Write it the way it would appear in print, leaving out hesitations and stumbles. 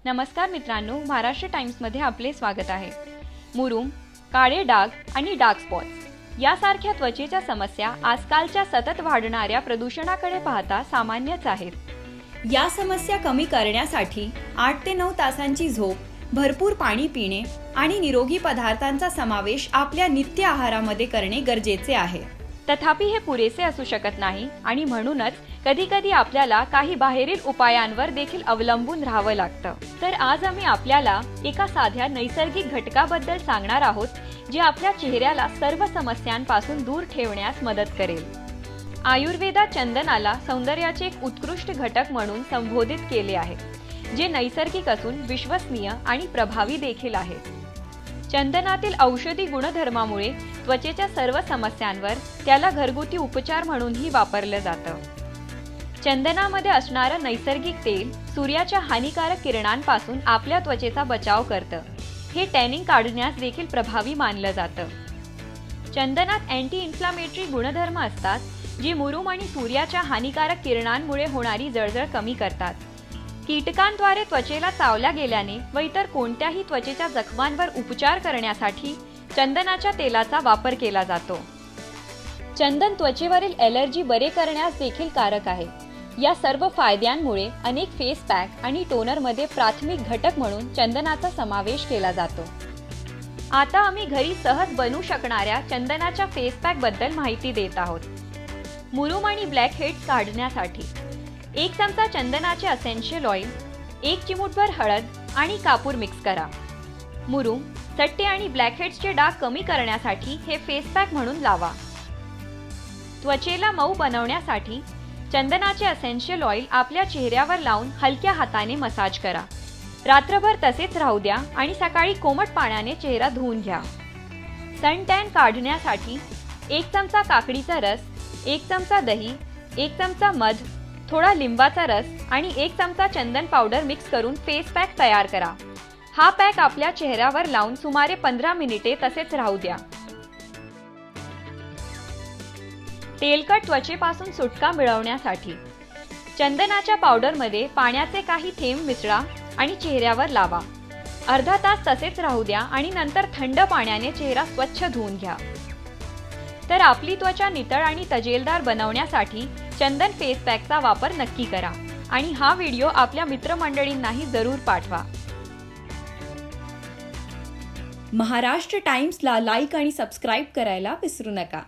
नमस्कार मित्रांनो, महाराष्ट्र टाइम्समध्ये आपले स्वागत आहे। मुरूम, काळे डाग आणि डार्क स्पॉट्स यासारख्या त्वचेच्या समस्या आजकालच्या सतत वाढणाऱ्या प्रदूषणाकडे पाहता सामान्यच आहेत। या समस्या कमी करण्यासाठी 8 ते 9 तासांची झोप, भरपूर पाणी पिणे आणि निरोगी पदार्थांचा समावेश आपल्या नित्य आहारामध्ये करणे गरजेचे आहे। तथापि हे पुरेसे असू शकत नाही आणि म्हणूनच कधी-कधी आपल्याला काही बाहेरील उपायांवर देखील अवलंबून राहावं लागतं। तर आज आम्ही आपल्याला एका साध्या नैसर्गिक घटकाबद्दल सांगणार आहोत जे आपल्या चेहऱ्याला सर्व समस्यांपासून दूर ठेवण्यास मदत करेल। आयुर्वेदात चंदनाला सौंदर्याचे एक उत्कृष्ट घटक म्हणून संबोधित केले आहे, जे नैसर्गिक असून विश्वसनीय आणि प्रभावी देखील आहे। चंदनातील औषधी गुणधर्मामुळे त्वचेच्या सर्व समस्यांवर त्याला घरगुती उपचार म्हणूनही वापरलं जातं। चंदनामध्ये असणारं नैसर्गिक तेल सूर्याच्या हानिकारक किरणांपासून आपल्या त्वचेचा बचाव करतं। हे टॅनिंग काढण्यास देखील प्रभावी मानलं जातं। चंदनात अँटी इन्फ्लामेटरी गुणधर्म असतात, जी मुरूम आणि सूर्याच्या हानिकारक किरणांमुळे होणारी जळजळ कमी करतात। कीटकांद्वारे त्वचेला चावल्या गेल्याने व इतर कोणत्याही त्वचेच्या जखमांवर उपचार करण्यासाठी चंदनाच्या तेलाचा वापर केला जातो। चंदन त्वचेवरील ॲलर्जी बरे करण्यास देखील कारक आहे। या सर्व फायद्यांमुळे अनेक फेस पॅक आणि टोनरमध्ये प्राथमिक घटक म्हणून चंदनाचा समावेश केला जातो। आता आम्ही घरी सहज बनवू शकणाऱ्या चंदनाच्या फेस पॅक बद्दल माहिती देत आहोत। मुरूम आणि ब्लॅक हेड्स काढण्यासाठी 1 चमचा चंदनाचे असेन्शियल ऑइल, 1 चिमूटभर हळद आणि कापूर मिक्स करा। मुरूम, चट्टे आणि ब्लॅक हेड्सचे डाग कमी करण्यासाठी हे फेस पॅक म्हणून लावा। त्वचेला मऊ बनवण्यासाठी चंदनाचे असेन्शियल ऑइल आपल्या चेहऱ्यावर लावून हलक्या हाताने मसाज करा। रात्रभर तसेच राहू द्या आणि सकाळी कोमट पाण्याने चेहरा धुवून घ्या। सन टॅन काढण्यासाठी 1 चमचा काकडीचा रस, 1 चमचा दही, 1 चमचा मध, थोडा लिंबाचा रस आणि 1 चमचा चंदन पावडर मिक्स करून फेस पॅक तयार करा। हा पॅक आपल्या चेहऱ्यावर लावून सुमारे 15 मिनिटे तसेच राहू द्या। तेलकट त्वचेपासून सुटका मिळवण्यासाठी चंदनाच्या पावडरमध्ये पाण्याचे काही थेंब मिसळा आणि चेहऱ्यावर लावा। अर्धा तास तसेच राहू द्या आणि नंतर थंड पाण्याने चेहरा स्वच्छ धुवून घ्या। तर आपली त्वचा नितळ आणि तजेलदार बनवण्यासाठी चंदन फेस पॅकचा वापर नक्की करा आणि हा व्हिडिओ आपल्या मित्रमंडळींनाही जरूर पाठवा। महाराष्ट्र टाइम्सला लाईक आणि सबस्क्राईब करायला विसरू नका।